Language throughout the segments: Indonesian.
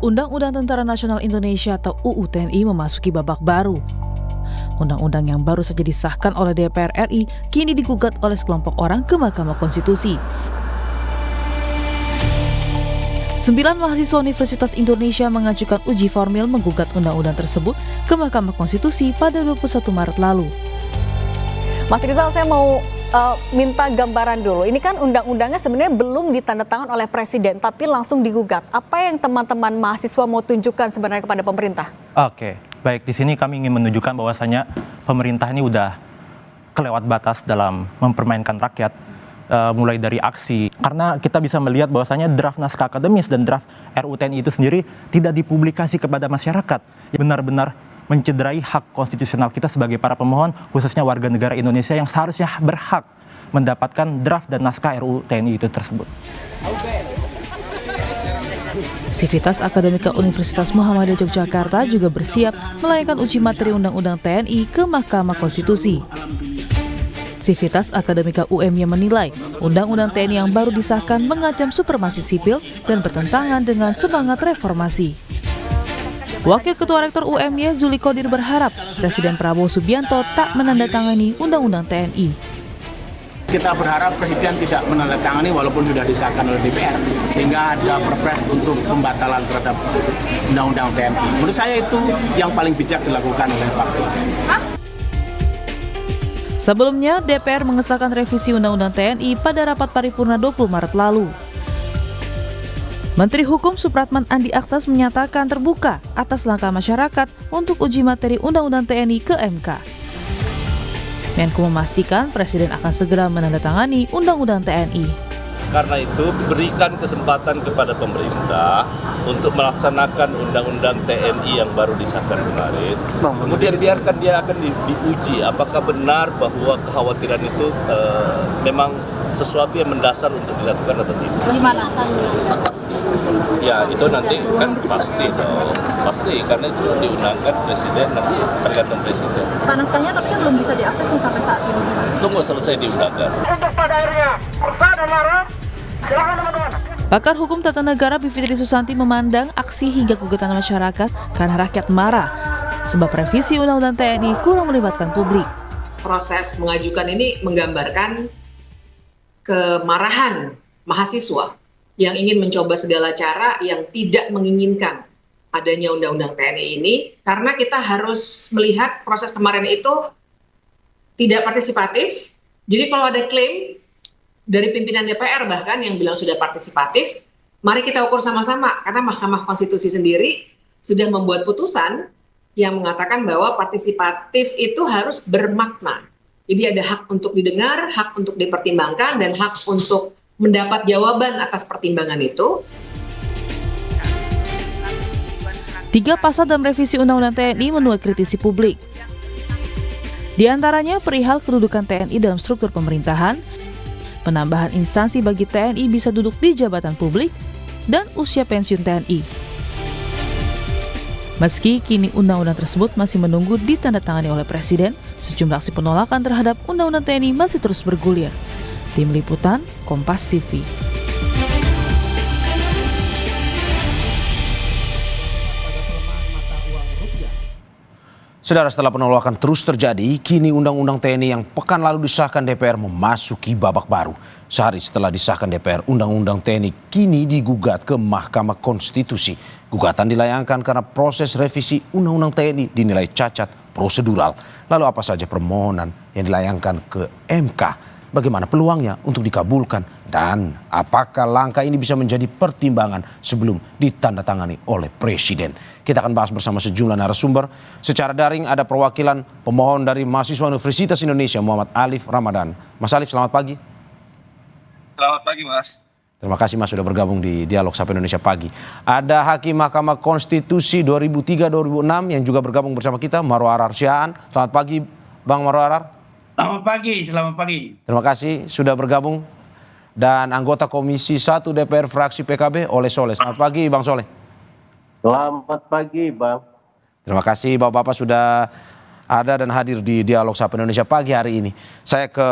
Undang-Undang Tentara Nasional Indonesia atau UU TNI memasuki babak baru. Undang-undang yang baru saja disahkan oleh DPR RI kini digugat oleh sekelompok orang ke Mahkamah Konstitusi. 9 mahasiswa Universitas Indonesia mengajukan uji formil menggugat undang-undang tersebut ke Mahkamah Konstitusi pada 21 Maret lalu. Mas Rizal, saya mau minta gambaran dulu. Ini kan undang-undangnya sebenarnya belum ditandatangan oleh Presiden, tapi langsung digugat. Apa yang teman-teman mahasiswa mau tunjukkan sebenarnya kepada pemerintah? Oke, baik. Di sini kami ingin menunjukkan bahwasanya pemerintah ini udah kelewat batas dalam mempermainkan rakyat, mulai dari aksi. Karena kita bisa melihat bahwasanya draft naskah akademis dan draft RUU TNI itu sendiri tidak dipublikasi kepada masyarakat. Benar-benar mencederai hak konstitusional kita sebagai para pemohon, khususnya warga negara Indonesia yang seharusnya berhak mendapatkan draft dan naskah RUU TNI itu tersebut. Sivitas Akademika Universitas Muhammadiyah Yogyakarta juga bersiap melayangkan uji materi Undang-Undang TNI ke Mahkamah Konstitusi. Sivitas Akademika UMY menilai Undang-Undang TNI yang baru disahkan mengancam supremasi sipil dan bertentangan dengan semangat reformasi. Wakil Ketua Rektor UMY Zuli Qodir berharap Presiden Prabowo Subianto tak menandatangani Undang-Undang TNI. Kita berharap Presiden tidak menandatangani walaupun sudah disahkan oleh DPR, sehingga ada perpres untuk pembatalan terhadap Undang-Undang TNI. Menurut saya itu yang paling bijak dilakukan oleh Pak Presiden. Sebelumnya, DPR mengesahkan revisi Undang-Undang TNI pada rapat paripurna 20 Maret lalu. Menteri Hukum Supratman Andi Aktas menyatakan terbuka atas langkah masyarakat untuk uji materi Undang-Undang TNI ke MK. Menko memastikan Presiden akan segera menandatangani Undang-Undang TNI. Karena itu berikan kesempatan kepada pemerintah untuk melaksanakan Undang-Undang TNI yang baru disahkan kemarin. Kemudian biarkan dia akan diuji apakah benar bahwa kekhawatiran itu memang sesuatu yang mendasar untuk dilakukan atau tidak. Gimana akan Ya itu nanti kan pasti karena itu diundangkan Presiden, nanti tergantung Presiden. naskahnya tapi kan belum bisa diakses sampai saat ini. Tunggu selesai diundangkan. Untuk pada akhirnya perusahaan dan larang, silakan teman-teman. Pakar Hukum Tata Negara Bivitri Susanti memandang aksi hingga gugatan masyarakat karena rakyat marah sebab revisi Undang-Undang TNI kurang melibatkan publik. Proses mengajukan ini menggambarkan kemarahan mahasiswa yang ingin mencoba segala cara yang tidak menginginkan adanya Undang-Undang TNI ini, karena kita harus melihat proses kemarin itu tidak partisipatif. Jadi kalau ada klaim dari pimpinan DPR bahkan yang bilang sudah partisipatif, mari kita ukur sama-sama, karena Mahkamah Konstitusi sendiri sudah membuat putusan yang mengatakan bahwa partisipatif itu harus bermakna. Jadi ada hak untuk didengar, hak untuk dipertimbangkan, dan hak untuk mendapat jawaban atas pertimbangan itu. 3 pasal dalam revisi Undang-Undang TNI menuai kritisi publik. Di antaranya perihal kedudukan TNI dalam struktur pemerintahan, penambahan instansi bagi TNI bisa duduk di jabatan publik, dan usia pensiun TNI. Meski kini undang-undang tersebut masih menunggu ditandatangani oleh Presiden, sejumlah aksi penolakan terhadap Undang-Undang TNI masih terus bergulir. Tim Liputan, Kompas TV. Saudara, setelah penolakan terus terjadi, kini Undang-Undang TNI yang pekan lalu disahkan DPR memasuki babak baru. Sehari setelah disahkan DPR, Undang-Undang TNI kini digugat ke Mahkamah Konstitusi. Gugatan dilayangkan karena proses revisi Undang-Undang TNI dinilai cacat prosedural. Lalu apa saja permohonan yang dilayangkan ke MK? Bagaimana peluangnya untuk dikabulkan? Dan apakah langkah ini bisa menjadi pertimbangan sebelum ditandatangani oleh Presiden? Kita akan bahas bersama sejumlah narasumber. Secara daring ada perwakilan pemohon dari mahasiswa Universitas Indonesia, Muhammad Alif Ramadan. Mas Alif, selamat pagi. Selamat pagi, Mas. Terima kasih, Mas, sudah bergabung di Dialog Sapa Indonesia Pagi. Ada Hakim Mahkamah Konstitusi 2003-2006 yang juga bergabung bersama kita, Marwar Arar Sihaan. Selamat pagi, Bang Marwar Arar. Selamat pagi. Terima kasih sudah bergabung. Dan anggota Komisi 1 DPR fraksi PKB, Oleh Soleh. Selamat pagi, Bang Soleh. Selamat pagi, Bang. Terima kasih Bapak-Bapak sudah ada dan hadir di Dialog Sapa Indonesia Pagi hari ini. Saya ke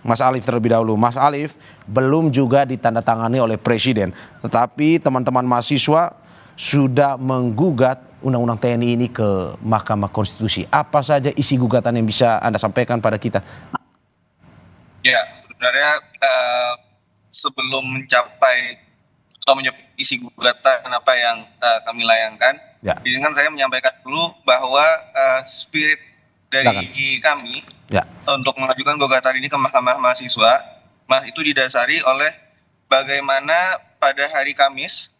Mas Alif terlebih dahulu. Mas Alif, belum juga ditandatangani oleh Presiden. Tetapi teman-teman mahasiswa sudah menggugat Undang-Undang TNI ini ke Mahkamah Konstitusi. Apa saja isi gugatan yang bisa Anda sampaikan pada kita? Ya, sebenarnya sebelum mencapai atau isi gugatan apa yang kami layangkan, izinkan saya menyampaikan dulu bahwa spirit dari kami untuk mengajukan gugatan ini ke Mahkamah Mahasiswa, itu didasari oleh bagaimana pada hari Kamis,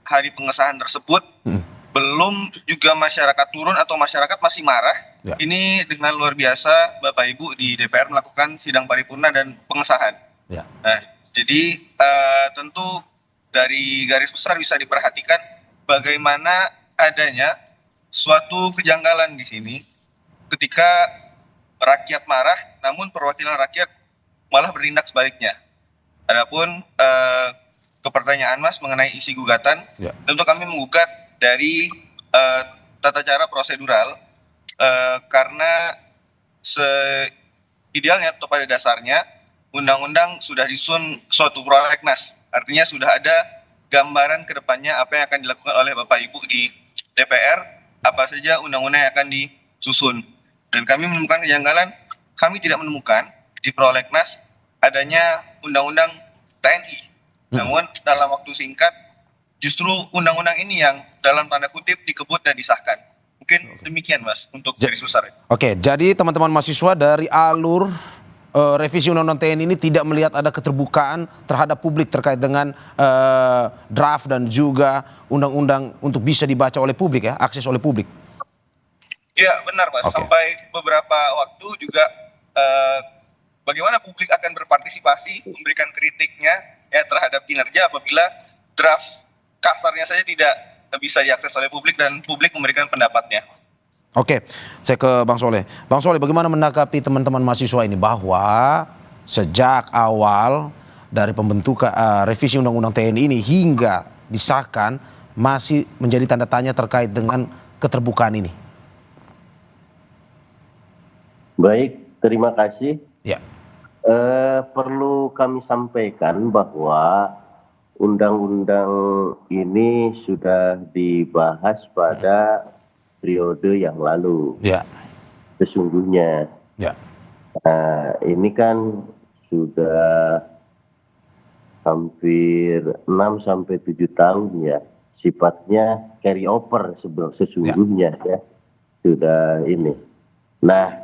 hari pengesahan tersebut, belum juga masyarakat turun atau masyarakat masih marah. Ini dengan luar biasa Bapak Ibu di DPR melakukan sidang paripurna dan pengesahan. Nah, jadi tentu dari garis besar bisa diperhatikan bagaimana adanya suatu kejanggalan di sini ketika rakyat marah, namun perwakilan rakyat malah bertindak sebaliknya. Adapun ke pertanyaan Mas mengenai isi gugatan, tentu kami menggugat dari tata cara prosedural karena idealnya atau pada dasarnya undang-undang sudah disusun suatu prolegnas, artinya sudah ada gambaran ke depannya apa yang akan dilakukan oleh Bapak Ibu di DPR, apa saja undang-undang yang akan disusun. Dan kami menemukan kejanggalan, kami tidak menemukan di prolegnas adanya undang-undang TNI. Namun dalam waktu singkat justru undang-undang ini yang dalam tanda kutip dikebut dan disahkan. Mungkin demikian Mas untuk garis besar. Oke, jadi teman-teman mahasiswa dari alur revisi Undang-Undang TNI ini tidak melihat ada keterbukaan terhadap publik terkait dengan draft dan juga undang-undang untuk bisa dibaca oleh publik ya, akses oleh publik. Ya benar Mas, sampai beberapa waktu juga bagaimana publik akan berpartisipasi, memberikan kritiknya ya terhadap kinerja apabila draft kasarnya saja tidak bisa diakses oleh publik dan publik memberikan pendapatnya. Oke, saya ke Bang Soleh. Bang Soleh, bagaimana menanggapi teman-teman mahasiswa ini bahwa sejak awal dari pembentukan revisi Undang-Undang TNI ini hingga disahkan masih menjadi tanda tanya terkait dengan keterbukaan ini? Baik, terima kasih. Ya. Perlu kami sampaikan bahwa undang-undang ini sudah dibahas pada periode yang lalu. Ya. Sesungguhnya. Ya. Nah, ini kan sudah hampir 6-7 tahun ya. Sifatnya carry over sesungguhnya ya. Sudah ini. Nah,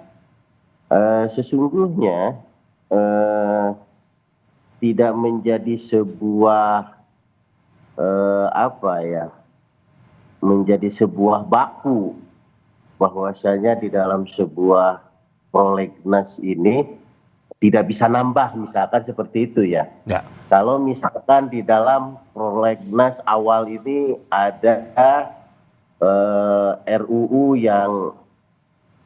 sesungguhnya tidak menjadi sebuah menjadi sebuah baku bahwasanya di dalam sebuah prolegnas ini tidak bisa nambah misalkan seperti itu ya. Kalau misalkan di dalam prolegnas awal ini ada RUU yang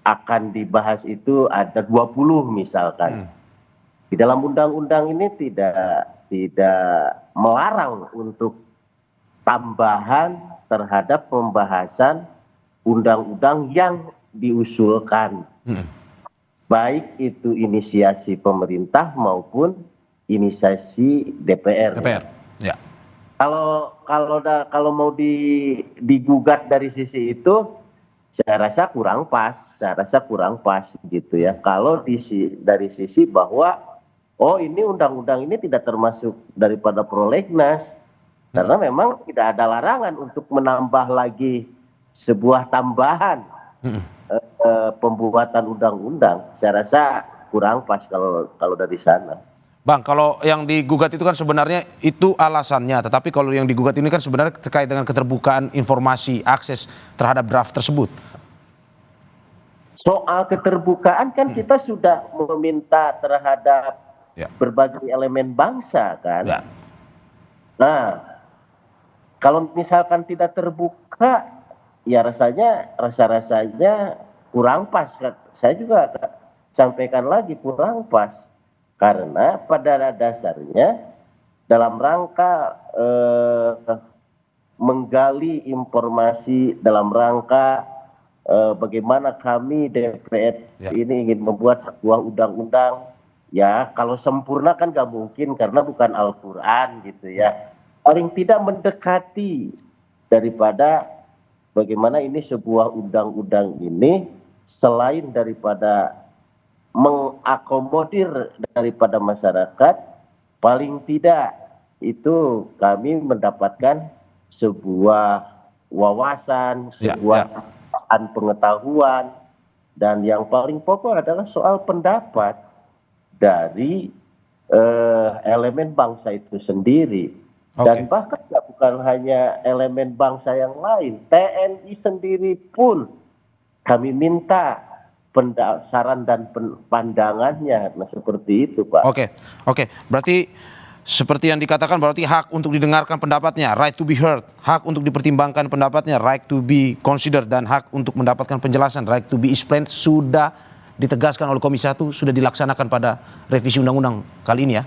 akan dibahas itu ada 20 misalkan. Di dalam undang-undang ini tidak melarang untuk tambahan terhadap pembahasan undang-undang yang diusulkan. Baik itu inisiasi pemerintah maupun inisiasi DPR. Ya. Kalau mau digugat dari sisi itu, saya rasa kurang pas gitu ya. Kalau dari sisi bahwa ini undang-undang ini tidak termasuk daripada prolegnas karena memang tidak ada larangan untuk menambah lagi sebuah tambahan pembuatan undang-undang. Saya rasa kurang pas kalau dari sana. Bang, kalau yang digugat itu kan sebenarnya itu alasannya, tetapi kalau yang digugat ini kan sebenarnya terkait dengan keterbukaan informasi akses terhadap draft tersebut. Soal keterbukaan kan kita sudah meminta terhadap berbagai elemen bangsa kan. Nah, kalau misalkan tidak terbuka, ya rasanya kurang pas. Saya juga sampaikan lagi kurang pas. Karena pada dasarnya dalam rangka menggali informasi, dalam rangka bagaimana kami DPR ini ingin membuat sebuah undang-undang, ya kalau sempurna kan gak mungkin karena bukan Al-Quran gitu ya. Paling tidak mendekati daripada bagaimana ini sebuah undang-undang ini selain daripada mengakomodir daripada masyarakat, paling tidak itu kami mendapatkan sebuah wawasan, sebuah pengetahuan, dan yang paling pokok adalah soal pendapat dari elemen bangsa itu sendiri. Dan bahkan bukan hanya elemen bangsa yang lain, TNI sendiri pun kami minta saran dan pandangannya. Nah, seperti itu, Pak. Oke. Berarti seperti yang dikatakan, berarti hak untuk didengarkan pendapatnya, right to be heard, hak untuk dipertimbangkan pendapatnya, right to be considered, dan hak untuk mendapatkan penjelasan, right to be explained, sudah ditegaskan oleh Komisi 1, sudah dilaksanakan pada revisi undang-undang kali ini ya.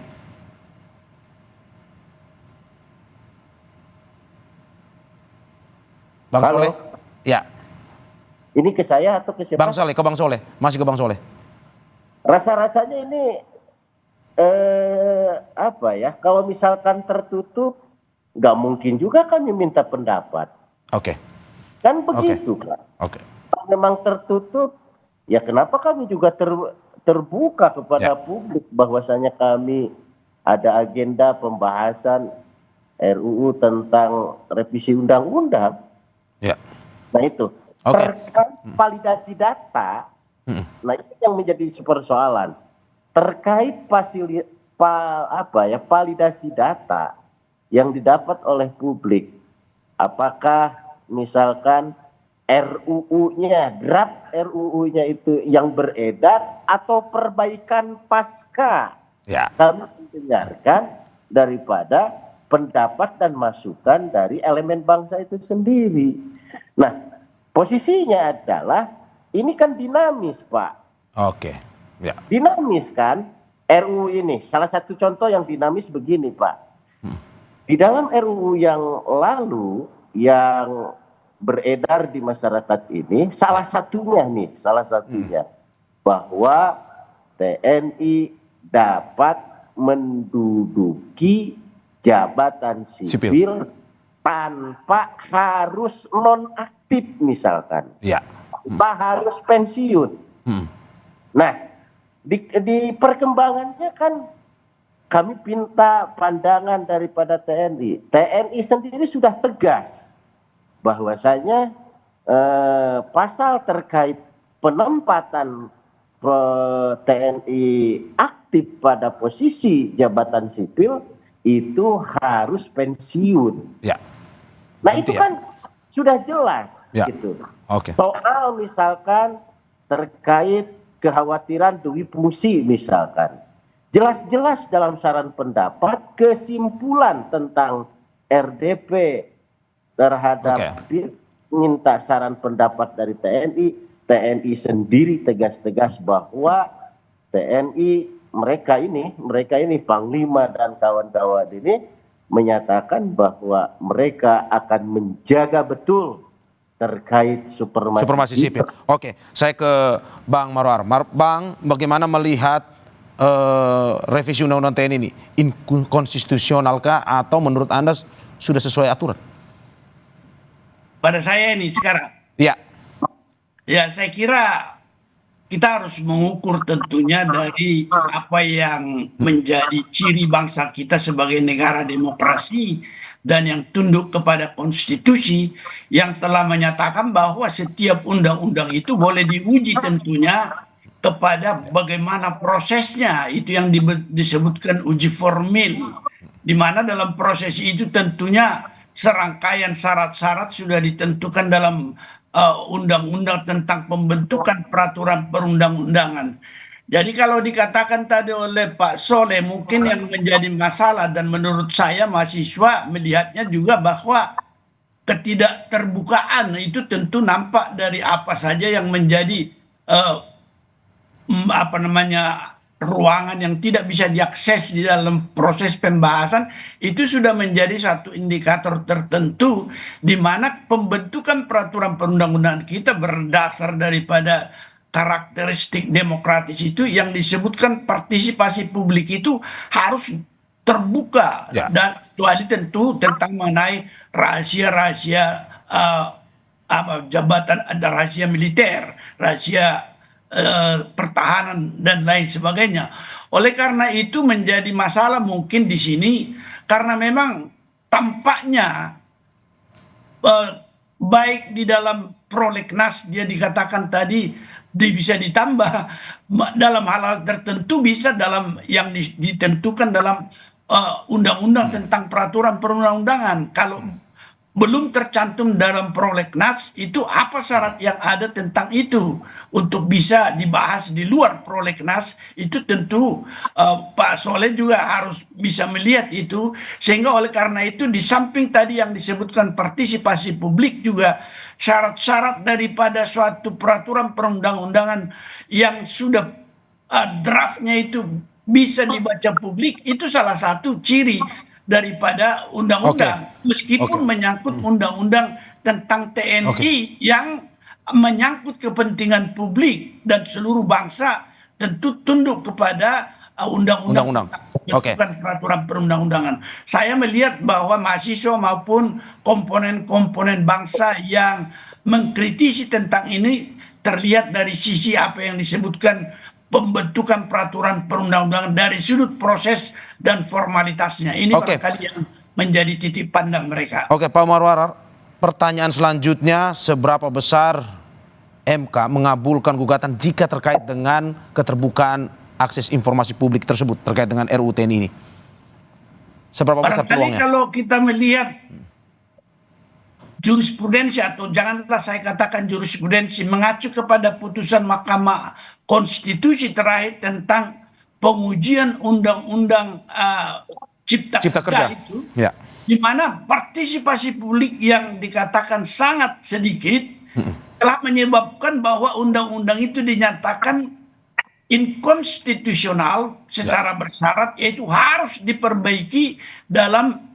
Bang Soleh? Ya. Ini ke saya atau ke siapa? Bang Soleh, ke Bang Soleh. Masih ke Bang Soleh. Rasa-rasanya ini apa ya? Kalau misalkan tertutup, nggak mungkin juga kami minta pendapat. Kan begitu, Pak. Kalau memang tertutup, ya kenapa kami juga terbuka kepada publik bahwasanya kami ada agenda pembahasan RUU tentang revisi undang-undang. Nah itu terkait validasi data, nah itu yang menjadi persoalan terkait validasi data yang didapat oleh publik. Apakah misalkan RUU-nya, draft RUU-nya itu yang beredar atau perbaikan pasca? Kami mendengarkan daripada pendapat dan masukan dari elemen bangsa itu sendiri. Nah, posisinya adalah ini kan dinamis, Pak. Dinamis kan RUU ini. Salah satu contoh yang dinamis begini, Pak. Di dalam RUU yang lalu yang beredar di masyarakat ini, salah satunya bahwa TNI dapat menduduki jabatan sipil tanpa harus nonaktif misalkan, tanpa harus pensiun. Nah, di perkembangannya kan kami minta pandangan daripada TNI. TNI sendiri sudah tegas bahwasanya pasal terkait penempatan TNI aktif pada posisi jabatan sipil itu harus pensiun. Nah itu kan sudah jelas gitu. Soal misalkan terkait kekhawatiran duwi fungsi misalkan, jelas-jelas dalam saran pendapat kesimpulan tentang RDP terhadap minta saran pendapat dari TNI sendiri tegas-tegas bahwa TNI mereka ini Panglima dan kawan-kawan ini menyatakan bahwa mereka akan menjaga betul terkait supremasi sipil. Saya ke Bang Marwar. Bang, bagaimana melihat revisi undang-undang TNI ini? Inkonstitusionalkah atau menurut Anda sudah sesuai aturan? Pada saya ini sekarang. Ya, saya kira kita harus mengukur tentunya dari apa yang menjadi ciri bangsa kita sebagai negara demokrasi dan yang tunduk kepada konstitusi yang telah menyatakan bahwa setiap undang-undang itu boleh diuji tentunya kepada bagaimana prosesnya, itu yang disebutkan uji formil, di mana dalam proses itu tentunya serangkaian syarat-syarat sudah ditentukan dalam undang-undang tentang pembentukan peraturan perundang-undangan. Jadi kalau dikatakan tadi oleh Pak Soleh mungkin yang menjadi masalah, dan menurut saya mahasiswa melihatnya juga bahwa ketidakterbukaan itu tentu nampak dari apa saja yang menjadi ruangan yang tidak bisa diakses di dalam proses pembahasan. Itu sudah menjadi satu indikator tertentu di mana pembentukan peraturan perundang-undangan kita berdasar daripada karakteristik demokratis itu yang disebutkan partisipasi publik itu harus terbuka dan kecuali tentu tentang mengenai rahasia-rahasia jabatan, ada rahasia militer, rahasia pertahanan dan lain sebagainya. Oleh karena itu menjadi masalah mungkin di sini karena memang tampaknya baik di dalam prolegnas dia dikatakan tadi bisa ditambah dalam hal-hal tertentu, bisa dalam yang ditentukan dalam undang-undang tentang peraturan perundang-undangan. Kalau belum tercantum dalam prolegnas itu apa syarat yang ada tentang itu untuk bisa dibahas di luar prolegnas, itu tentu Pak Soleh juga harus bisa melihat itu, sehingga oleh karena itu di samping tadi yang disebutkan partisipasi publik, juga syarat-syarat daripada suatu peraturan perundang-undangan yang sudah draftnya itu bisa dibaca publik, itu salah satu ciri daripada undang-undang, meskipun menyangkut undang-undang tentang TNI yang menyangkut kepentingan publik dan seluruh bangsa tentu tunduk kepada undang-undang peraturan perundang-undangan. Saya melihat bahwa mahasiswa maupun komponen-komponen bangsa yang mengkritisi tentang ini terlihat dari sisi apa yang disebutkan pembentukan peraturan perundang-undangan dari sudut proses dan formalitasnya. Ini barangkali yang menjadi titik pandang mereka. Oke, Pak Marwarar, pertanyaan selanjutnya, seberapa besar MK mengabulkan gugatan jika terkait dengan keterbukaan akses informasi publik tersebut terkait dengan RUU TNI ini? Seberapa besar peluangnya? Kalau kita melihat jurisprudensi, atau janganlah saya katakan jurisprudensi, mengacu kepada putusan Mahkamah Konstitusi terakhir tentang pengujian undang-undang Cipta Kerja itu, di mana partisipasi publik yang dikatakan sangat sedikit telah menyebabkan bahwa undang-undang itu dinyatakan inkonstitusional secara bersyarat, yaitu harus diperbaiki dalam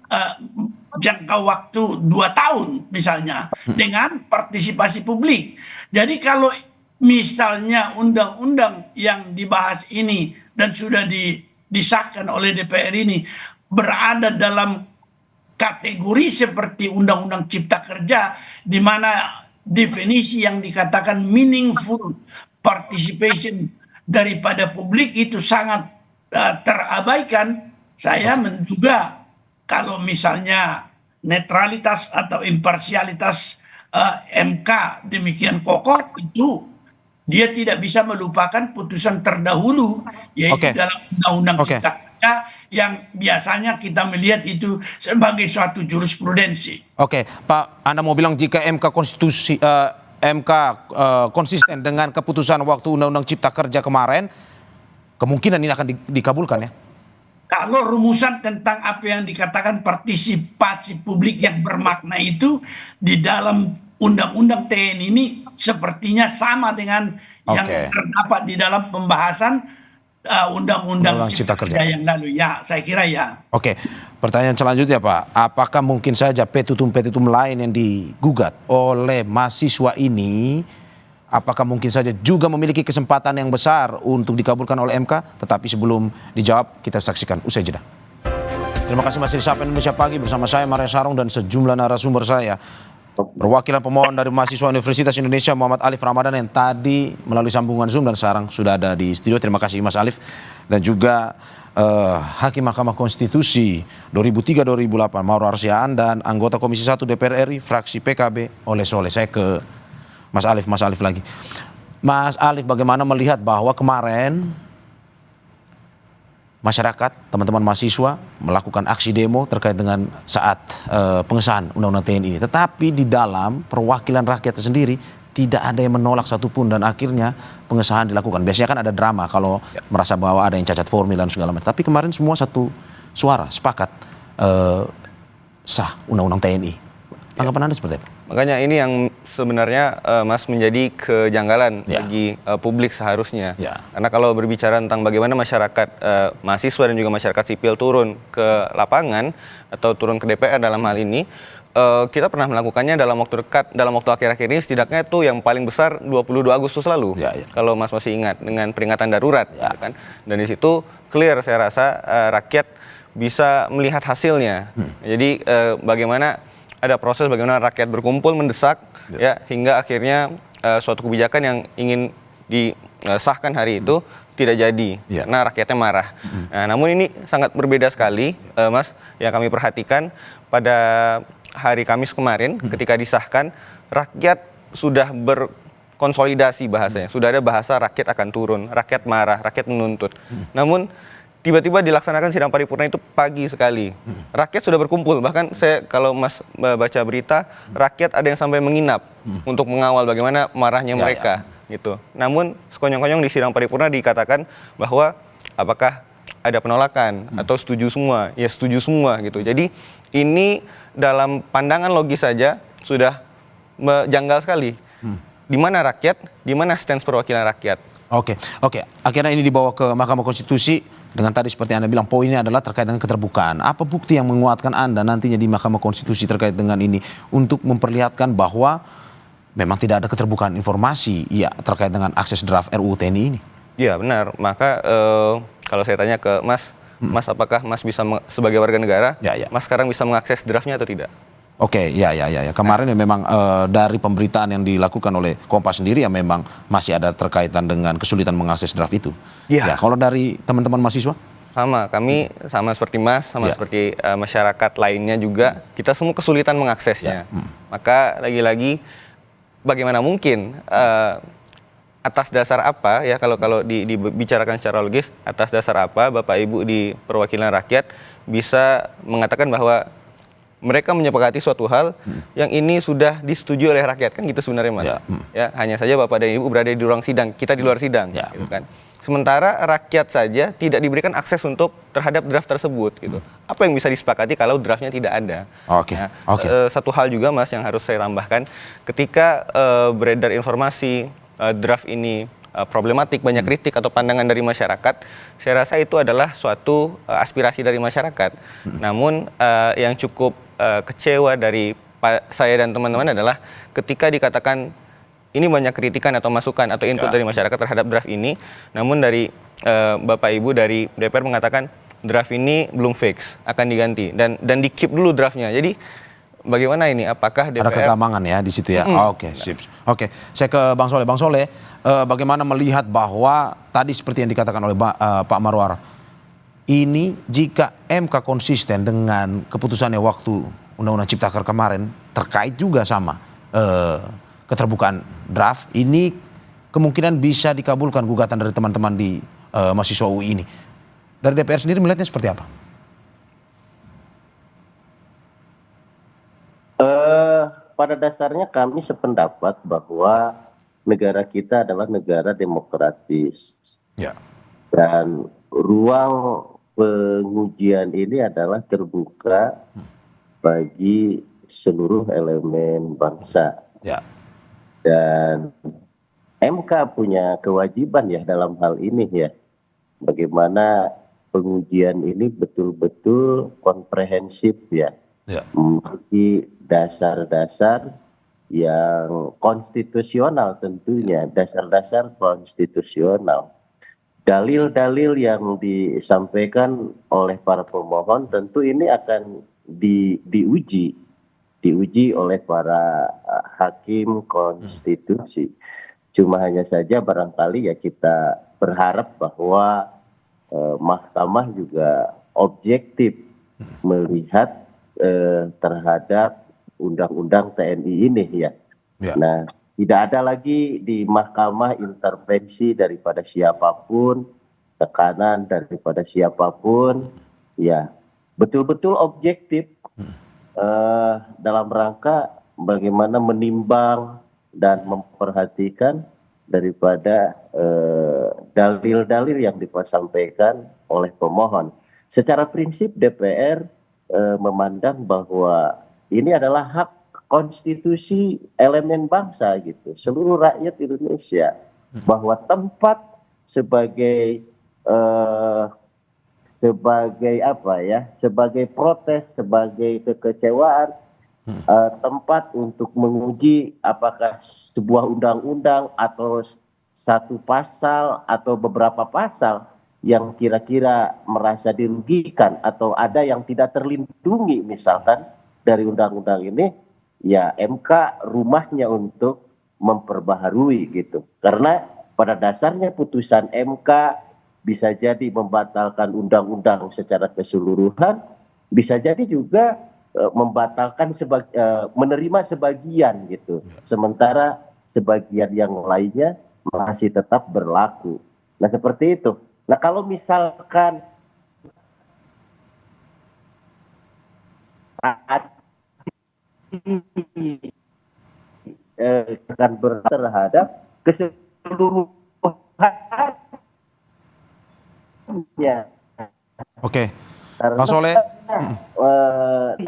jangka waktu 2 tahun misalnya dengan partisipasi publik. Jadi kalau misalnya undang-undang yang dibahas ini dan sudah disahkan oleh DPR ini berada dalam kategori seperti Undang-Undang Cipta Kerja, di mana definisi yang dikatakan meaningful participation daripada publik itu sangat terabaikan, saya menduga kalau misalnya netralitas atau imparsialitas MK demikian kokoh, itu dia tidak bisa melupakan putusan terdahulu, yaitu dalam Undang-Undang Cipta Kerja yang biasanya kita melihat itu sebagai suatu jurisprudensi. Oke, Pak, Anda mau bilang jika MK konsisten dengan keputusan waktu Undang-Undang Cipta Kerja kemarin, kemungkinan ini akan dikabulkan ya? Kalau rumusan tentang apa yang dikatakan partisipasi publik yang bermakna itu di dalam Undang-Undang TNI ini sepertinya sama dengan yang terdapat di dalam pembahasan Undang-Undang Cipta Kerja yang lalu. Ya, saya kira ya. Oke, pertanyaan selanjutnya Pak, apakah mungkin saja petitum-petitum lain yang digugat oleh mahasiswa ini, apakah mungkin saja juga memiliki kesempatan yang besar untuk dikabulkan oleh MK? Tetapi sebelum dijawab, kita saksikan usai jeda. Terima kasih masih di Sapa Indonesia Pagi bersama saya Maria Sarung dan sejumlah narasumber saya. Perwakilan pemohon dari mahasiswa Universitas Indonesia Muhammad Alif Ramadan yang tadi melalui sambungan Zoom dan sekarang sudah ada di studio. Terima kasih Mas Alif. Dan juga Hakim Mahkamah Konstitusi 2003-2008 Mauro Arsiaan dan anggota Komisi 1 DPR RI fraksi PKB Oleh Soleh. Saya ke Mas Alif lagi. Mas Alif, bagaimana melihat bahwa kemarin masyarakat, teman-teman mahasiswa melakukan aksi demo terkait dengan saat pengesahan Undang-Undang TNI ini. Tetapi di dalam perwakilan rakyat sendiri tidak ada yang menolak satupun dan akhirnya pengesahan dilakukan. Biasanya kan ada drama kalau merasa bahwa ada yang cacat formil dan segala macam. Tapi kemarin semua satu suara sepakat sah Undang-Undang TNI. Tanggapan Anda seperti apa? Makanya ini yang sebenarnya Mas menjadi kejanggalan bagi publik seharusnya. Karena kalau berbicara tentang bagaimana masyarakat mahasiswa dan juga masyarakat sipil turun ke lapangan atau turun ke DPR dalam hal ini, kita pernah melakukannya dalam waktu dekat, dalam waktu akhir-akhir ini setidaknya itu yang paling besar 22 Agustus lalu. Kalau Mas masih ingat dengan peringatan darurat, kan? Dan di situ clear saya rasa rakyat bisa melihat hasilnya. Jadi bagaimana ada proses bagaimana rakyat berkumpul mendesak ya hingga akhirnya suatu kebijakan yang ingin disahkan hari itu tidak jadi karena rakyatnya marah. Nah, namun ini sangat berbeda sekali, Mas, yang kami perhatikan pada hari Kamis kemarin ketika disahkan, rakyat sudah berkonsolidasi bahasanya, sudah ada bahasa rakyat akan turun, rakyat marah, rakyat menuntut. Namun tiba-tiba dilaksanakan sidang paripurna itu pagi sekali. Rakyat sudah berkumpul, bahkan saya kalau Mas baca berita, rakyat ada yang sampai menginap untuk mengawal bagaimana marahnya mereka. Gitu. Namun sekonyong-konyong di sidang paripurna dikatakan bahwa apakah ada penolakan atau setuju semua? Ya setuju semua gitu. Jadi ini dalam pandangan logis saja sudah janggal sekali. Di mana rakyat, di mana stance perwakilan rakyat? Oke. Akhirnya ini dibawa ke Mahkamah Konstitusi dengan tadi seperti Anda bilang poinnya adalah terkait dengan keterbukaan. Apa bukti yang menguatkan Anda nantinya di Mahkamah Konstitusi terkait dengan ini untuk memperlihatkan bahwa memang tidak ada keterbukaan informasi terkait dengan akses draft RUU TNI ini? Iya benar, maka kalau saya tanya ke Mas, apakah Mas bisa sebagai warga negara, Mas sekarang bisa mengakses draftnya atau tidak? Oke, kemarin memang dari pemberitaan yang dilakukan oleh Kompas sendiri memang masih ada terkaitan dengan kesulitan mengakses draft itu. Ya, kalau dari teman-teman mahasiswa? Sama, kami sama seperti Mas, sama seperti masyarakat lainnya juga, kita semua kesulitan mengaksesnya. Maka lagi-lagi bagaimana mungkin atas dasar apa ya kalau dibicarakan secara logis, atas dasar apa Bapak Ibu di perwakilan rakyat bisa mengatakan bahwa mereka menyepakati suatu hal yang ini sudah disetujui oleh rakyat, kan gitu sebenarnya Mas. Ya, hanya saja Bapak dan Ibu berada di ruang sidang, kita di luar sidang gitu kan. Sementara rakyat saja tidak diberikan akses untuk terhadap draft tersebut gitu. Apa yang bisa disepakati kalau draftnya tidak ada? Satu hal juga Mas yang harus saya tambahkan, ketika beredar informasi draft ini problematik, banyak kritik atau pandangan dari masyarakat, saya rasa itu adalah suatu aspirasi dari masyarakat. Namun yang cukup kecewa dari saya dan teman-teman adalah ketika dikatakan ini banyak kritikan atau masukan atau input dari masyarakat terhadap draft ini, namun dari Bapak Ibu dari DPR mengatakan draft ini belum fix, akan diganti dan di-keep dulu draftnya. Jadi bagaimana ini? Apakah DPR ada kegamangan ya di situ ya? Oke, sip. Oke, saya ke Bang Soleh. Bang Soleh, bagaimana melihat bahwa tadi seperti yang dikatakan oleh Pak Marwar, ini jika MK konsisten dengan keputusannya waktu Undang-Undang Ciptaker kemarin terkait juga sama keterbukaan draft, ini kemungkinan bisa dikabulkan gugatan dari teman-teman di mahasiswa UI ini. Dari DPR sendiri melihatnya seperti apa? Pada dasarnya kami sependapat bahwa negara kita adalah negara demokratis. Dan ruang pengujian ini adalah terbuka bagi seluruh elemen bangsa. Dan MK punya kewajiban ya dalam hal ini ya, bagaimana pengujian ini betul-betul komprehensif ya, memiliki dasar-dasar yang konstitusional tentunya, dasar-dasar konstitusional. Dalil-dalil yang disampaikan oleh para pemohon tentu ini akan diuji oleh para hakim konstitusi. Cuma hanya saja barangkali ya kita berharap bahwa mahkamah juga objektif melihat terhadap undang-undang TNI ini ya. Nah, tidak ada lagi di mahkamah intervensi daripada siapapun, tekanan daripada siapapun, ya betul-betul objektif dalam rangka bagaimana menimbang dan memperhatikan daripada dalil-dalil yang disampaikan oleh pemohon. Secara prinsip DPR memandang bahwa ini adalah hak konstitusi elemen bangsa gitu, seluruh rakyat Indonesia, bahwa tempat sebagai sebagai protes, sebagai kekecewaan, tempat untuk menguji apakah sebuah undang-undang atau satu pasal atau beberapa pasal yang kira-kira merasa dirugikan atau ada yang tidak terlindungi misalkan dari undang-undang ini, ya MK rumahnya untuk memperbaharui gitu. Karena pada dasarnya putusan MK bisa jadi membatalkan undang-undang secara keseluruhan, bisa jadi juga membatalkan menerima sebagian gitu. Sementara sebagian yang lainnya masih tetap berlaku. Nah, seperti itu. Nah, kalau misalkan akan terhadap keseluruhan. Oke, Bang Soleh.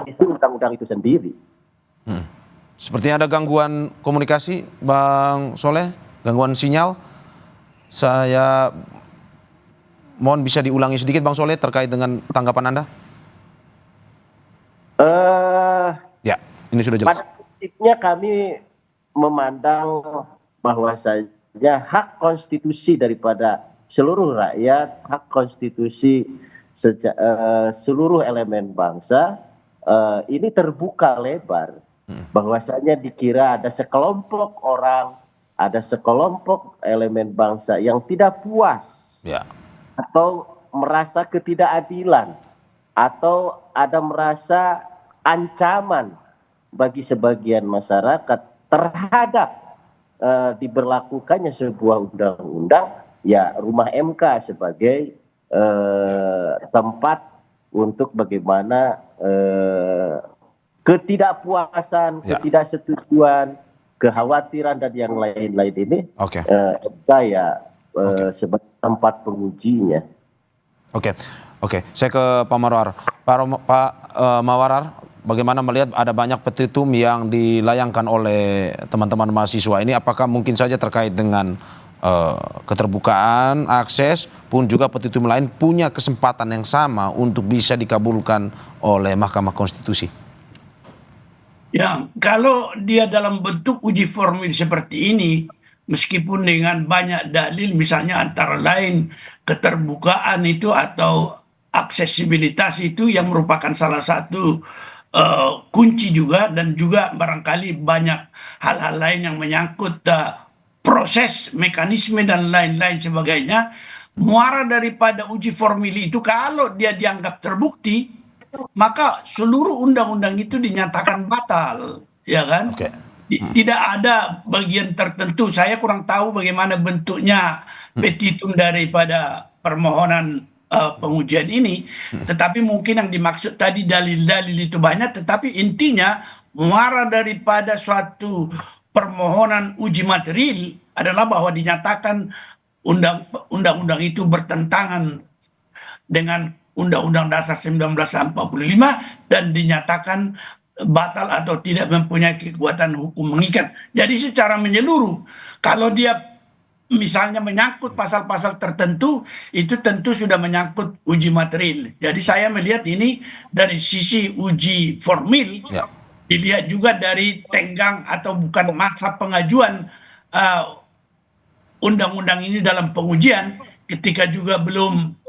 Itu undang-undang itu sendiri. Sepertinya ada gangguan komunikasi, Bang Soleh, gangguan sinyal. Saya mohon bisa diulangi sedikit, Bang Soleh, terkait dengan tanggapan Anda. Ya, ini sudah jelas. Pada prinsipnya kami memandang bahwasanya hak konstitusi daripada seluruh rakyat, hak konstitusi seluruh elemen bangsa ini terbuka lebar. Bahwasanya dikira ada sekelompok orang, ada sekelompok elemen bangsa yang tidak puas atau merasa ketidakadilan atau ada merasa ancaman bagi sebagian masyarakat terhadap diberlakukannya sebuah undang-undang, ya rumah MK sebagai tempat untuk bagaimana ketidakpuasan, ketidaksetujuan, kekhawatiran dan yang lain-lain ini MK ya sebagai tempat pengujinya. Oke. Saya ke Pak Marwarar. Pak Marwarar, bagaimana melihat ada banyak petitum yang dilayangkan oleh teman-teman mahasiswa ini? Apakah mungkin saja terkait dengan keterbukaan, akses, pun juga petitum lain punya kesempatan yang sama untuk bisa dikabulkan oleh Mahkamah Konstitusi? Ya, kalau dia dalam bentuk uji formil seperti ini, meskipun dengan banyak dalil, misalnya antara lain keterbukaan itu atau aksesibilitas itu yang merupakan salah satu kunci juga, dan juga barangkali banyak hal-hal lain yang menyangkut proses, mekanisme dan lain-lain sebagainya. Muara daripada uji formil itu kalau dia dianggap terbukti, maka seluruh undang-undang itu dinyatakan batal, ya kan? Tidak ada bagian tertentu. Saya kurang tahu bagaimana bentuknya petitum daripada permohonan pengujian ini, tetapi mungkin yang dimaksud tadi dalil-dalil itu banyak, tetapi intinya muara daripada suatu permohonan uji material adalah bahwa dinyatakan undang-undang itu bertentangan dengan Undang-Undang Dasar 1945 dan dinyatakan batal atau tidak mempunyai kekuatan hukum mengikat. Jadi secara menyeluruh, kalau dia misalnya menyangkut pasal-pasal tertentu, itu tentu sudah menyangkut uji material. Jadi saya melihat ini dari sisi uji formil, dilihat juga dari tenggang atau bukan masa pengajuan undang-undang ini dalam pengujian, ketika juga belum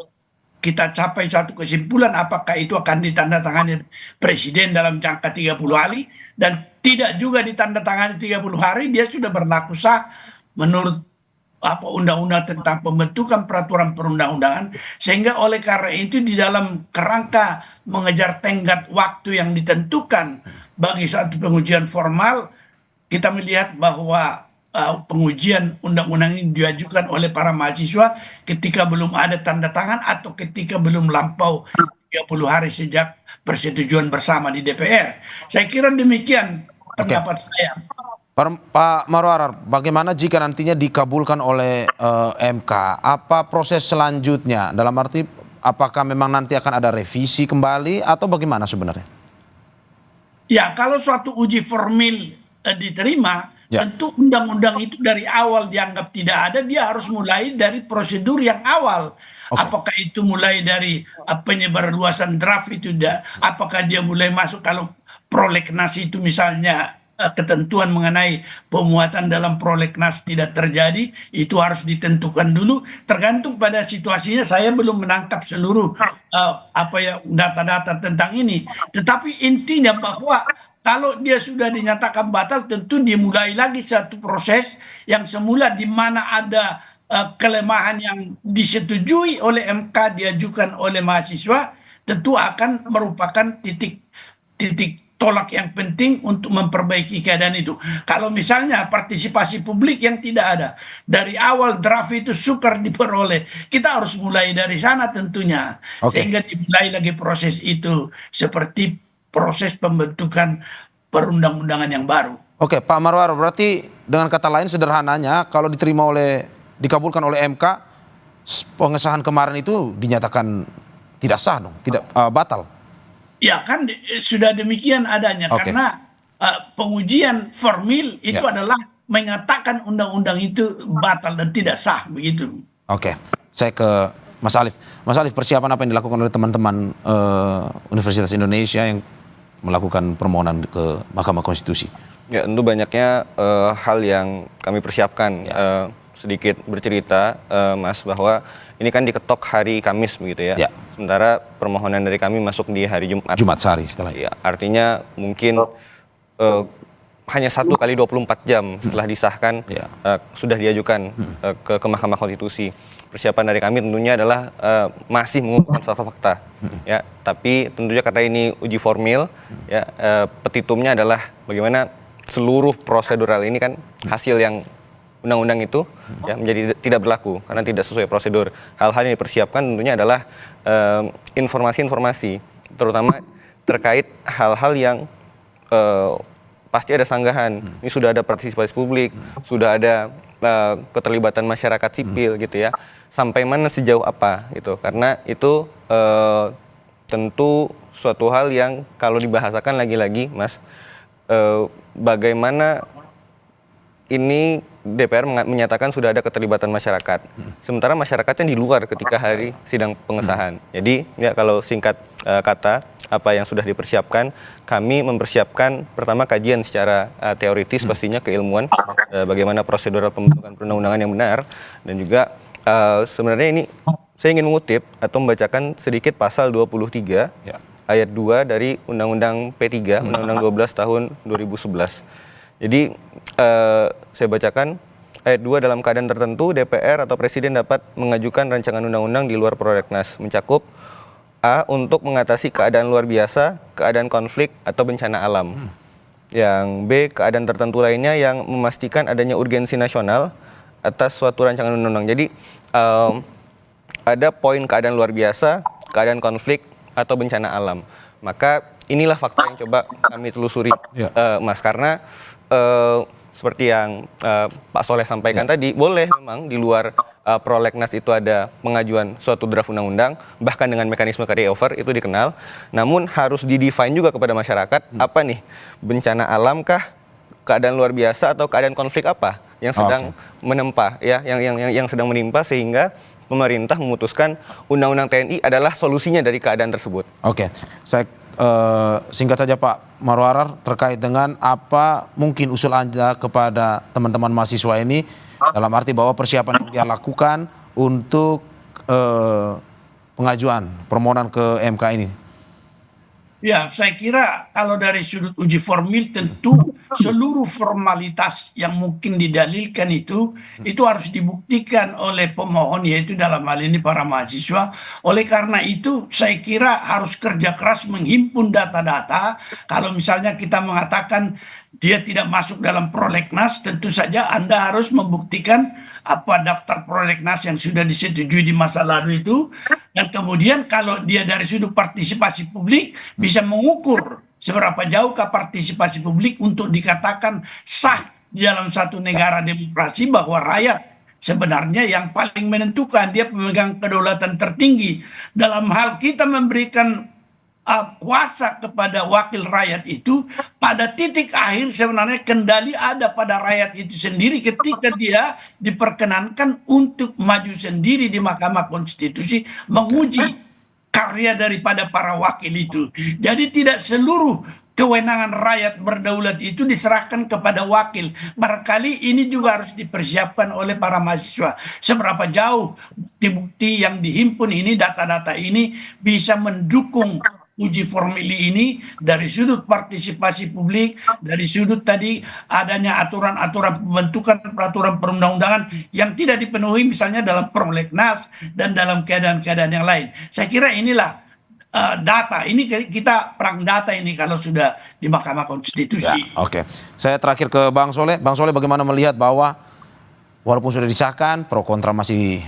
kita capai suatu kesimpulan apakah itu akan ditandatangani Presiden dalam jangka 30 hari, dan tidak juga ditandatangani 30 hari, dia sudah berlaku sah menurut undang-undang tentang pembentukan peraturan perundang-undangan. Sehingga oleh karena itu di dalam kerangka mengejar tenggat waktu yang ditentukan bagi suatu pengujian formal, kita melihat bahwa pengujian undang-undang ini diajukan oleh para mahasiswa ketika belum ada tanda tangan atau ketika belum lampau 30 hari sejak persetujuan bersama di DPR. Saya kira demikian pendapat saya. Pak Marwarar, bagaimana jika nantinya dikabulkan oleh MK? Apa proses selanjutnya? Dalam arti apakah memang nanti akan ada revisi kembali atau bagaimana sebenarnya? Ya, kalau suatu uji formil diterima, tentu undang-undang itu dari awal dianggap tidak ada, dia harus mulai dari prosedur yang awal. Apakah itu mulai dari penyebarluasan draft itu, apakah dia mulai masuk kalau prolegnas itu misalnya ketentuan mengenai pemuatan dalam prolegnas tidak terjadi, itu harus ditentukan dulu. Tergantung pada situasinya. Saya belum menangkap seluruh data-data tentang ini. Tetapi intinya bahwa kalau dia sudah dinyatakan batal, tentu dimulai lagi satu proses yang semula di mana ada kelemahan yang disetujui oleh MK, diajukan oleh mahasiswa, tentu akan merupakan titik tolak yang penting untuk memperbaiki keadaan itu. Kalau misalnya partisipasi publik yang tidak ada dari awal, draft itu sukar diperoleh, kita harus mulai dari sana tentunya, sehingga dimulai lagi proses itu seperti proses pembentukan perundang-undangan yang baru. Oke, Pak Marwar, berarti dengan kata lain sederhananya kalau dikabulkan oleh MK, pengesahan kemarin itu dinyatakan tidak sah dong, tidak batal. Ya kan sudah demikian adanya, karena pengujian formil itu adalah mengatakan undang-undang itu batal dan tidak sah begitu. Oke, saya ke Mas Alif. Mas Alif, persiapan apa yang dilakukan oleh teman-teman Universitas Indonesia yang melakukan permohonan ke Mahkamah Konstitusi? Ya, tentu banyaknya hal yang kami persiapkan. Sedikit bercerita, Mas, bahwa ini kan diketok hari Kamis begitu ya. Sementara permohonan dari kami masuk di hari Jumat. Jumat sehari setelah. Ya, artinya mungkin hanya 1 kali 24 jam setelah disahkan sudah diajukan ke Mahkamah Konstitusi. Persiapan dari kami tentunya adalah masih mengumpulkan fakta-fakta, ya. Tapi tentunya karena ini uji formil, ya, petitumnya adalah bagaimana seluruh prosedural ini kan hasil yang undang-undang itu ya menjadi tidak berlaku karena tidak sesuai prosedur. Hal-hal yang dipersiapkan tentunya adalah informasi-informasi, terutama terkait hal-hal yang pasti ada sanggahan. Ini sudah ada partisipasi publik, sudah ada keterlibatan masyarakat sipil gitu ya. Sampai mana, sejauh apa gitu. Karena itu tentu suatu hal yang kalau dibahasakan lagi-lagi, Mas, bagaimana ini DPR menyatakan sudah ada keterlibatan masyarakat. Sementara masyarakatnya di luar ketika hari sidang pengesahan. Jadi ya kalau singkat kata, apa yang sudah dipersiapkan, kami mempersiapkan pertama kajian secara teoritis pastinya, keilmuan, bagaimana prosedural pembentukan perundang-undangan yang benar, dan juga sebenarnya ini saya ingin mengutip atau membacakan sedikit pasal 23 ayat 2 dari Undang-Undang P3, Undang-Undang 12 tahun 2011. Jadi saya bacakan ayat 2, dalam keadaan tertentu DPR atau Presiden dapat mengajukan rancangan undang-undang di luar prolegnas, mencakup A, untuk mengatasi keadaan luar biasa, keadaan konflik atau bencana alam. Yang B, keadaan tertentu lainnya yang memastikan adanya urgensi nasional atas suatu rancangan undang-undang. Jadi ada poin keadaan luar biasa, keadaan konflik atau bencana alam. Maka inilah fakta yang coba kami telusuri, Mas, karena seperti yang Pak Soleh sampaikan tadi, boleh memang di luar prolegnas itu ada pengajuan suatu draft undang-undang, bahkan dengan mekanisme carryover itu dikenal, namun harus didefine juga kepada masyarakat, apa nih, bencana alam kah, keadaan luar biasa, atau keadaan konflik apa yang sedang menempa, ya, yang sedang menimpa, sehingga pemerintah memutuskan undang-undang TNI adalah solusinya dari keadaan tersebut. Oke, saya singkat saja Pak Marwar, terkait dengan apa mungkin usul Anda kepada teman-teman mahasiswa ini, dalam arti bahwa persiapan yang dia lakukan untuk pengajuan permohonan ke MK ini. Ya, saya kira kalau dari sudut uji formil tentu seluruh formalitas yang mungkin didalilkan itu harus dibuktikan oleh pemohon, yaitu dalam hal ini para mahasiswa. Oleh karena itu saya kira harus kerja keras menghimpun data-data. Kalau misalnya kita mengatakan dia tidak masuk dalam prolegnas, tentu saja Anda harus membuktikan apa daftar prolegnas yang sudah disetujui di masa lalu itu, dan kemudian kalau dia dari sudut partisipasi publik bisa mengukur seberapa jauhkah partisipasi publik untuk dikatakan sah di dalam satu negara demokrasi, bahwa rakyat sebenarnya yang paling menentukan, dia pemegang kedaulatan tertinggi. Dalam hal kita memberikan kuasa kepada wakil rakyat itu, pada titik akhir sebenarnya kendali ada pada rakyat itu sendiri ketika dia diperkenankan untuk maju sendiri di Mahkamah Konstitusi menguji karya daripada para wakil itu. Jadi tidak seluruh kewenangan rakyat berdaulat itu diserahkan kepada wakil. Barangkali ini juga harus dipersiapkan oleh para mahasiswa. Seberapa jauh bukti-bukti yang dihimpun ini, data-data ini bisa mendukung uji formili ini dari sudut partisipasi publik, dari sudut tadi adanya aturan-aturan pembentukan peraturan perundang-undangan yang tidak dipenuhi misalnya dalam prolegnas dan dalam keadaan-keadaan yang lain. Saya kira inilah data, ini kita perang data ini kalau sudah di Mahkamah Konstitusi. Ya, oke. Saya terakhir ke Bang Soleh. Bang Soleh, bagaimana melihat bahwa walaupun sudah disahkan, pro kontra masih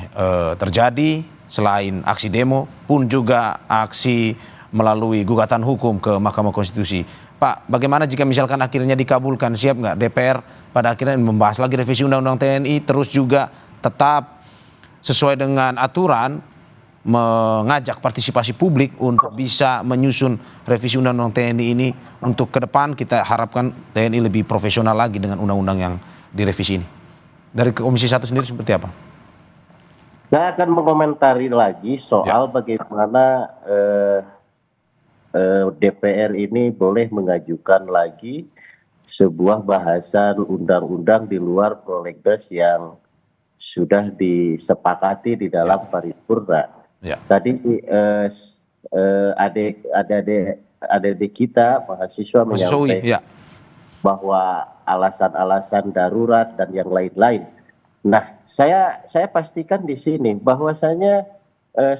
terjadi, selain aksi demo pun juga aksi melalui gugatan hukum ke Mahkamah Konstitusi. Pak, bagaimana jika misalkan akhirnya dikabulkan, siap nggak DPR pada akhirnya membahas lagi revisi Undang-Undang TNI, terus juga tetap sesuai dengan aturan mengajak partisipasi publik untuk bisa menyusun revisi Undang-Undang TNI ini untuk ke depan kita harapkan TNI lebih profesional lagi dengan undang-undang yang direvisi ini. Dari Komisi 1 sendiri seperti apa? Saya akan mengomentari lagi soal bagaimana DPR ini boleh mengajukan lagi sebuah bahasan undang-undang di luar prolegnas yang sudah disepakati di dalam paripurna. Tadi adik kita mahasiswa menyampaikan bahwa alasan-alasan darurat dan yang lain-lain. Nah, saya pastikan di sini bahwasanya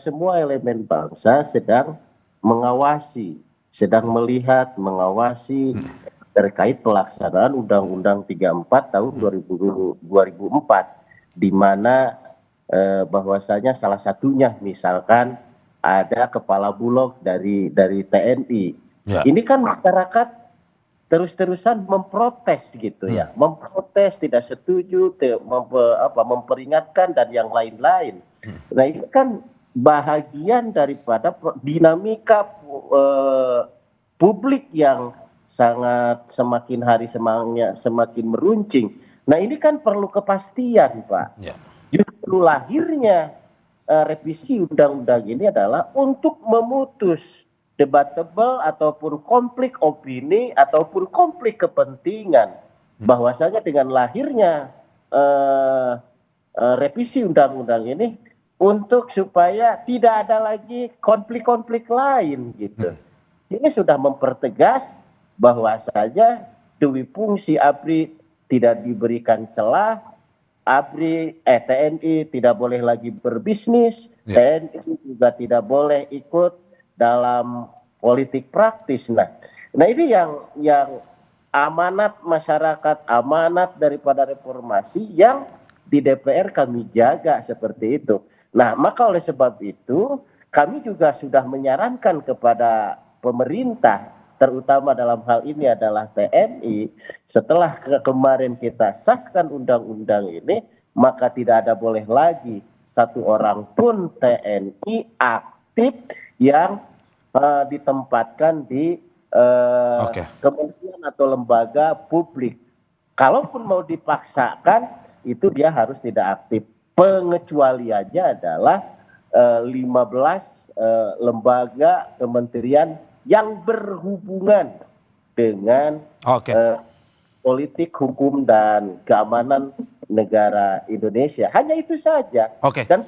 semua elemen bangsa sedang mengawasi, sedang melihat, mengawasi terkait pelaksanaan Undang-Undang 34 tahun 2004, di mana bahwasanya salah satunya misalkan ada kepala bulog dari TNI. Ini kan masyarakat terus-terusan memprotes gitu ya, memprotes, tidak setuju, memperingatkan dan yang lain-lain. Nah, ini kan bahagian daripada dinamika publik yang sangat semakin hari semakin meruncing. Nah, ini kan perlu kepastian, Pak. Justru lahirnya revisi undang-undang ini adalah untuk memutus debatable ataupun konflik opini ataupun konflik kepentingan. Bahwasanya dengan lahirnya revisi undang-undang ini untuk supaya tidak ada lagi konflik-konflik lain gitu. Ini sudah mempertegas bahwasanya duwi fungsi ABRI tidak diberikan celah, TNI tidak boleh lagi berbisnis, TNI juga tidak boleh ikut dalam politik praktis. Nah ini yang amanat masyarakat, amanat daripada reformasi yang di DPR kami jaga seperti itu. Nah, maka oleh sebab itu kami juga sudah menyarankan kepada pemerintah, terutama dalam hal ini adalah TNI, setelah kemarin kita sahkan undang-undang ini, maka tidak ada boleh lagi satu orang pun TNI aktif yang ditempatkan di kementerian atau lembaga publik. Kalaupun mau dipaksakan, itu dia harus tidak aktif. Pengecualiannya adalah 15 lembaga kementerian yang berhubungan dengan politik, hukum, dan keamanan negara Indonesia. Hanya itu saja. Dan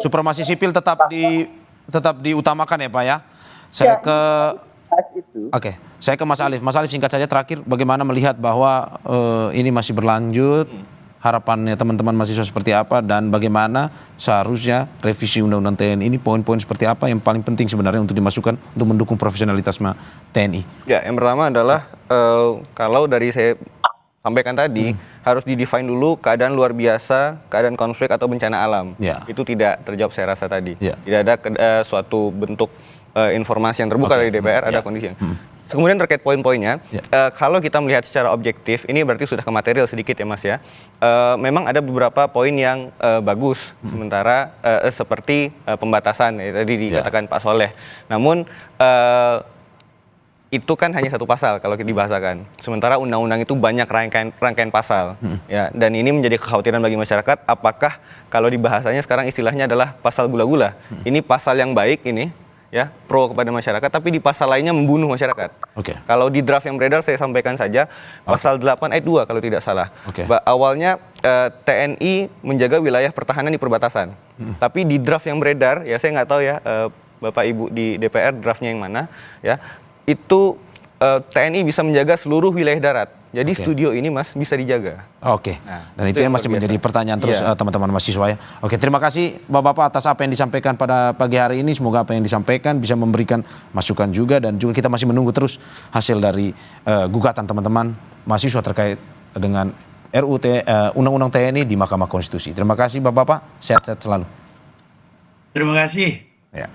supremasi sipil tetap diutamakan ya Pak ya. Saya ke Mas Alif. Mas Alif, singkat saja terakhir, bagaimana melihat bahwa ini masih berlanjut? Harapannya teman-teman mahasiswa seperti apa, dan bagaimana seharusnya revisi Undang-Undang TNI ini poin-poin seperti apa yang paling penting sebenarnya untuk dimasukkan untuk mendukung profesionalitas TNI? Ya, yang pertama adalah kalau dari saya sampaikan tadi harus didefine dulu keadaan luar biasa, keadaan konflik atau bencana alam. Itu tidak terjawab saya rasa tadi. Tidak ada suatu bentuk informasi yang terbuka dari DPR, ada kondisi yang. Kemudian terkait poin-poinnya, kalau kita melihat secara objektif, ini berarti sudah ke material sedikit ya Mas ya. Memang ada beberapa poin yang bagus, sementara seperti pembatasan ya, tadi dikatakan Pak Soleh. Namun itu kan hanya satu pasal kalau dibahasakan. Sementara undang-undang itu banyak rangkaian pasal. Ya, dan ini menjadi kekhawatiran bagi masyarakat, apakah kalau dibahasanya sekarang istilahnya adalah pasal gula-gula. Ini pasal yang baik ini, ya pro kepada masyarakat, tapi di pasal lainnya membunuh masyarakat. Kalau di draft yang beredar saya sampaikan saja pasal 8 ayat 2 kalau tidak salah. Awalnya TNI menjaga wilayah pertahanan di perbatasan. Tapi di draft yang beredar, ya saya nggak tahu ya Bapak Ibu di DPR draftnya yang mana, ya itu TNI bisa menjaga seluruh wilayah darat. Jadi studio ini Mas bisa dijaga. Dan itu yang masih menjadi pertanyaan terus teman-teman mahasiswa ya. Terima kasih Bapak-bapak atas apa yang disampaikan pada pagi hari ini. Semoga apa yang disampaikan bisa memberikan masukan juga, dan juga kita masih menunggu terus hasil dari gugatan teman-teman mahasiswa terkait dengan Undang-Undang TNI di Mahkamah Konstitusi. Terima kasih Bapak-bapak, sehat-sehat selalu. Terima kasih. Ya.